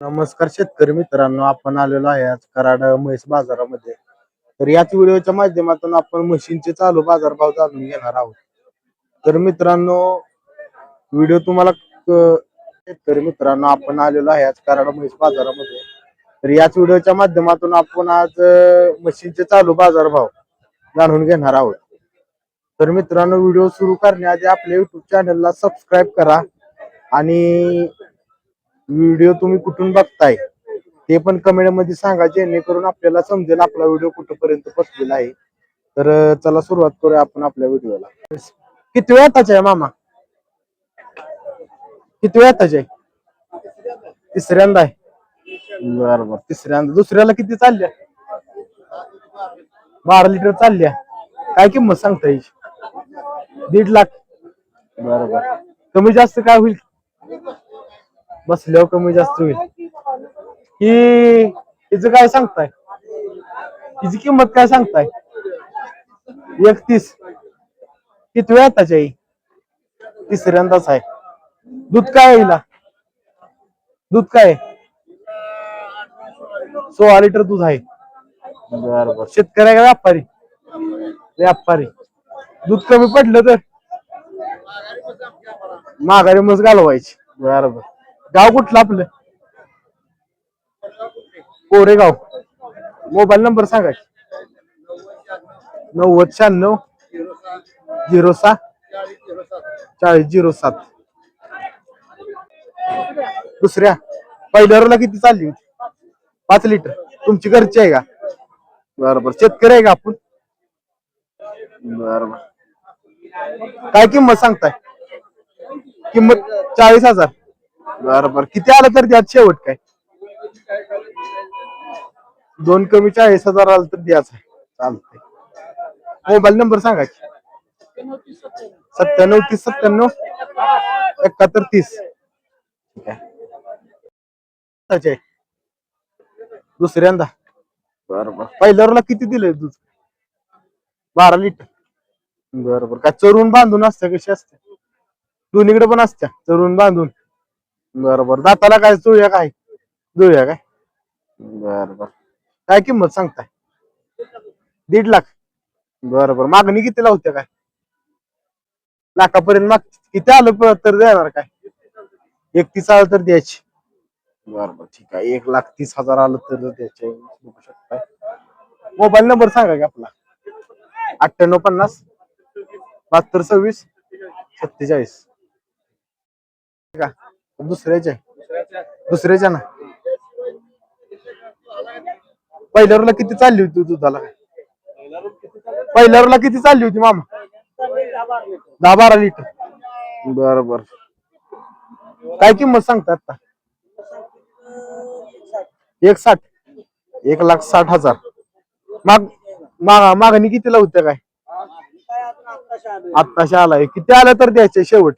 नमस्कार शेतकरी मित्रांनो, आपण आलेलो आहे आज कराड म्हैस बाजारामध्ये. तर याच व्हिडिओच्या माध्यमातून आपण म्हशींचे चालू बाजारभाव जाणून घेणार आहोत. तर मित्रांनो, व्हिडिओ तुम्हाला शेतकरी मित्रांनो, आपण आलेलो आहे आज कराड म्हैस बाजारामध्ये. तर याच व्हिडिओच्या माध्यमातून आपण आज म्हशींचे चालू बाजारभाव जाणून घेणार आहोत. तर मित्रांनो, व्हिडिओ सुरू करण्याआधी आपल्या युट्यूब चॅनलला सबस्क्राईब करा आणि व्हिडिओ तुम्ही कुठून बघताय ते पण कमेंट मध्ये सांगा, जेणेकरून आपल्याला समजेल आपला व्हिडिओ कुठपर्यंत पोहोचलेला आहे. तर चला सुरुवात करूया आपण आपल्या व्हिडिओला. किती वेळ आताच आहे मामा? किती वेळ आताच आहे? तिसऱ्यांदा आहे. बरोबर, तिसऱ्यांदा. दुसऱ्याला किती चालल्या? 12 लिटर चालल्या. काय किंमत सांगता याची? 1.5 लाख. बरोबर. कमी जास्त काय होईल? बसल्यावर कमी जास्त होईल. ही हिचं काय सांगताय? हिची किंमत काय सांगताय? 31. किती वेळ आताच आहे? तिसऱ्यांदाच आहे. दूध काय आहे हिला? दूध काय? 16 लिटर दूध आहे. बरोबर. शेतकरी का व्यापारी? व्यापारी. दूध कमी पडलं तर माघारी मस घालवायची. बरोबर. गाव कुठलं आपलं? कोरेगाव. मोबाईल नंबर सांगा. 9096 06 4007. दुसऱ्या पहिल्या किती चालली होती? 5 लिटर. तुमची घरची आहे का? बरोबर. शेतकरी आहे का आपण? बरोबर. काय किंमत सांगताय? किंमत 40,000. बरोबर. किती आलं तर द्याच शेवट काय? 2 कमी 40,000 आलं तर द्याच आहे. चालतंय. मोबाईल नंबर सांगा. 97 30 97 71 30. ठीक आहे. दुसऱ्यांदा. बरोबर. पहिल्यावरला किती दिलंय दूध? 12 लिटर. बरोबर. काय चरून बांधून असत्या कशी असते? दोन्हीकडे पण असत्या चरून बांधून. बरोबर. दाताला काय जुळ्या काय? जुळ्या काय? बरोबर. काय किंमत सांगताय? 1.5 लाख. बरोबर. मागणी किती लावते काय? लाखापर्यंत माग. किती आलं तर देणार काय? 31 आलं तर द्यायची. बरोबर. ठीक आहे. 1,30,000 आलं तर द्यायचे. बघू शकताय. मोबाईल नंबर सांगा की आपला. 9850 7226 47. का दुसऱ्याच्या? दुसऱ्याच्या ना. पहिल्यावरला किती चालली होती दुधाला? पहिल्यावरला किती चालली होती मामा? 10-12 लिटर. बरोबर. काय किंमत सांगता आता? 1,60. 1,60,000. मागणी किती लावते काय? आत्ताशी आलाय. किती आलं तर द्यायचे शेवट?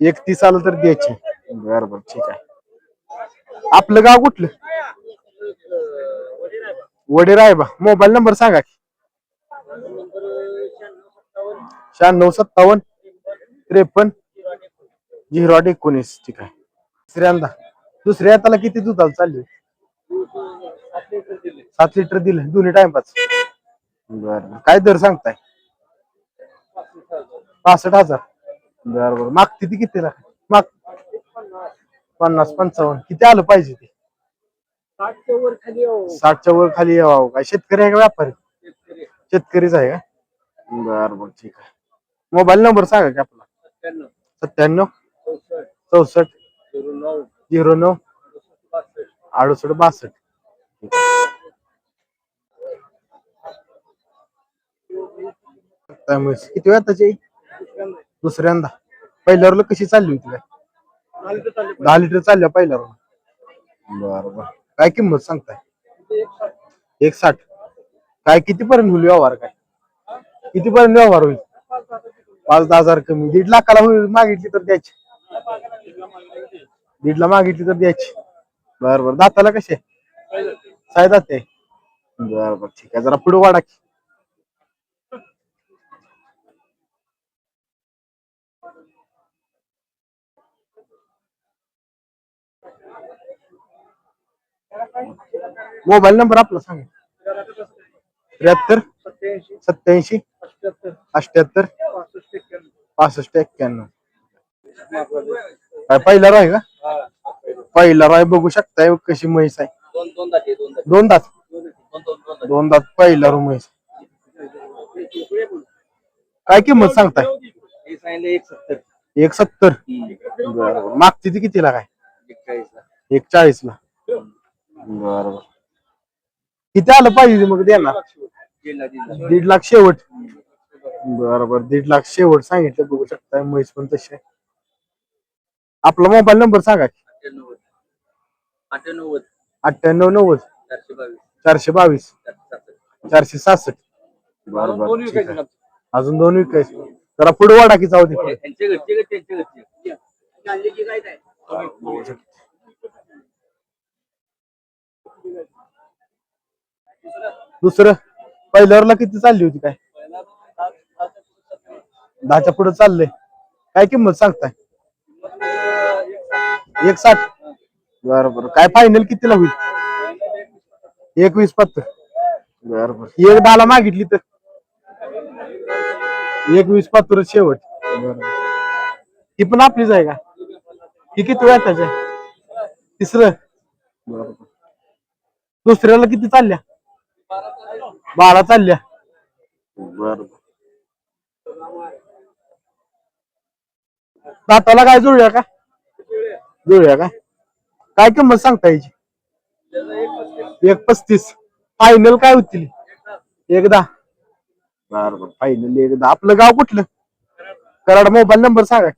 31 आलं तर द्यायचे. बरोबर. ठीक आहे. आपलं गाव कुठलं? वडीर आहे बा. मोबाईल नंबर सांगा की. 9657 53 0819. ठीक आहे. तिसऱ्यांदा. दुसऱ्या हाताला किती दुधाला चालली? 7 लिटर दिले दोन्ही टाइमपास. बरं. काय दर सांगताय? 65,000. बरोबर. मागती ती कितीला? माग 50-55. किती आलं पाहिजे ते? 60च्या वर खाली यावं. काय शेतकरी आहे का व्यापारी? शेतकरीच आहे का? बरोबर. ठीक आहे. मोबाईल नंबर सांगा की आपला. 97 64 09 68 62. किती वेळ त्याची? दुसऱ्यांदा. पहिल्यावर कशी चालली होती काय? 10 लिटर चालल्या पहिल्यावर. बरोबर. काय किंमत सांगताय? 1,60. काय किती पर्यंत होईल व्यवहार काय? किती पर्यंत व्यवहार होईल? 5-10,000 कमी. 1.5 लाखाला होईल मागितली तर द्यायची. 1.5 ला मागितली तर द्यायची. बरोबर. दाताला कसे? साय दाते. बरोबर. ठीक आहे. जरा पुढे वाढा की. मोबाईल नंबर आपला सांगा. 73 87 78 65 91. काय पहिला राय का? पहिला राय बघू शकताय कशी म्हैस आहे. दोन दात दोन दात पहिला रू म्हैस. काय किंमत सांगताय? 170. बरोबर. मागची ती कितीला काय? 140 ला. बरोबर. किती आलं पाहिजे मग देणार? 1.5 लाख शेवट. बरोबर 1.5 लाख शेवट सांगितलं. बघू शकताय म्हैस पण तशी आहे. आपला मोबाईल नंबर सांगा. 98 422 466. बरोबर. अजून 2 विकायचे. जरा पुढे वाढा की जाऊ दे. दुसरं पहिल्यावरला किती चालली होती काय? 10च्या पुढे चाललंय. काय किंमत सांगताय? 160. बरोबर. काय फायनल कितीला होईल? 21.75. बरोबर. 1.10 मागितली तर 21.75 शेवट. बरोबर. ही पण आपलीच आहे का? ही किती वेळ त्याच्या? तिसरं. बरोबर. दुसऱ्याला किती चालल्या? 12 चालल्या. बरोबर. दाताला काय जुळल्या का? जुळल्या का? काय किंमत सांगता याची? 1.35. फायनल काय होतील? 1.10. बरोबर. फायनल 1.10. आपलं गाव कुठलं? कराड. मोबाईल नंबर सांगा.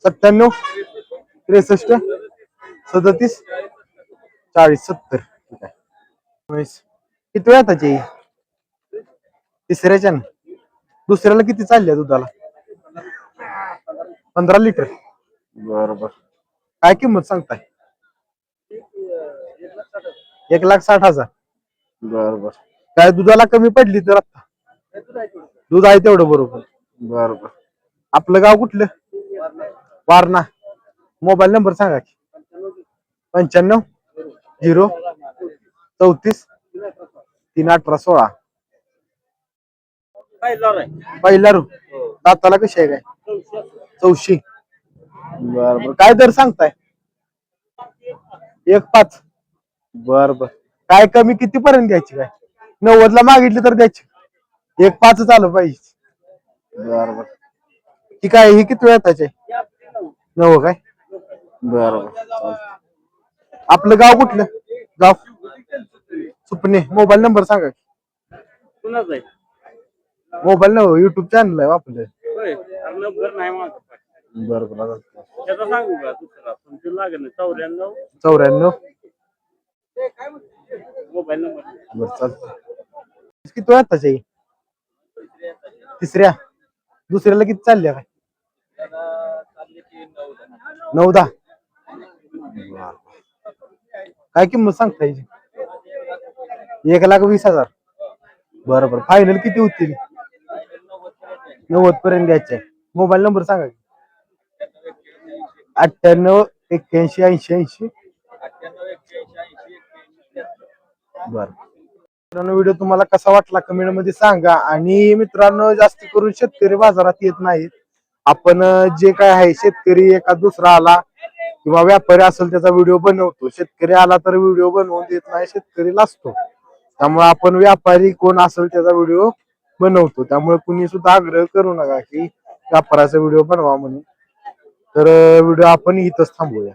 97 63 37 40 70. ठीक आहे. किती वेळ त्याची? तिसऱ्याच्या. दुसऱ्याला किती चालल्या दुधाला? 15 लिटर. बरोबर. काय किंमत सांगताय? 1,60,000. बरोबर. काय दुधाला कमी पडली तर आता? दूध आहे तेवढं. बरोबर. बरोबर. आपलं गाव कुठलं? वारणा. मोबाईल नंबर सांगा. 95 0 34 318 16. पहिला रू. दाताला कशी आहे काय? चौशी. बरोबर. काय दर सांगताय? 1.5. बरोबर. काय कमी किती पर्यंत द्यायची काय? 90 ला मागितली तर द्यायची? 1.5 आलं पाहिजे. बरोबर. ही काय? ही किती वेळ त्याचे? 9 काय? बरोबर. आपलं गाव कुठलं? गाव सुपणे. मोबाईल नंबर सांगा. मोबाईल न युट्यूब चॅनल आहे आपलं. बरोबर. सांगू का? दुसरा 94 मोबाईल नंबर. चालतं. किती वेळ त्याचे? तिसऱ्या. दुसऱ्याला किती चालल्या काय? 9-10. काय किंमत सांगता याची? 1,20,000. बरोबर. फायनल किती होतील? 90 पर्यंत द्यायचे. मोबाईल नंबर सांगा. 98 81 80 80. बर. मित्रांनो व्हिडिओ तुम्हाला कसा वाटला कमेंट मध्ये सांगा. आणि मित्रांनो जास्त करून शेतकरी बाजारात येत नाहीत. आपण जे काय आहे शेतकरी एखाद दुसरा आला किंवा व्यापारी असेल त्याचा व्हिडिओ बनवतो. शेतकरी आला तर व्हिडिओ बनवून देत नाही. शेतकरी लाजतो. त्यामुळे आपण व्यापारी कोण असेल त्याचा व्हिडिओ बनवतो. त्यामुळे कुणी सुद्धा आग्रह करू नका की व्यापाराचा व्हिडिओ बनवा म्हणून. तर व्हिडिओ आपण इथंच थांबूया.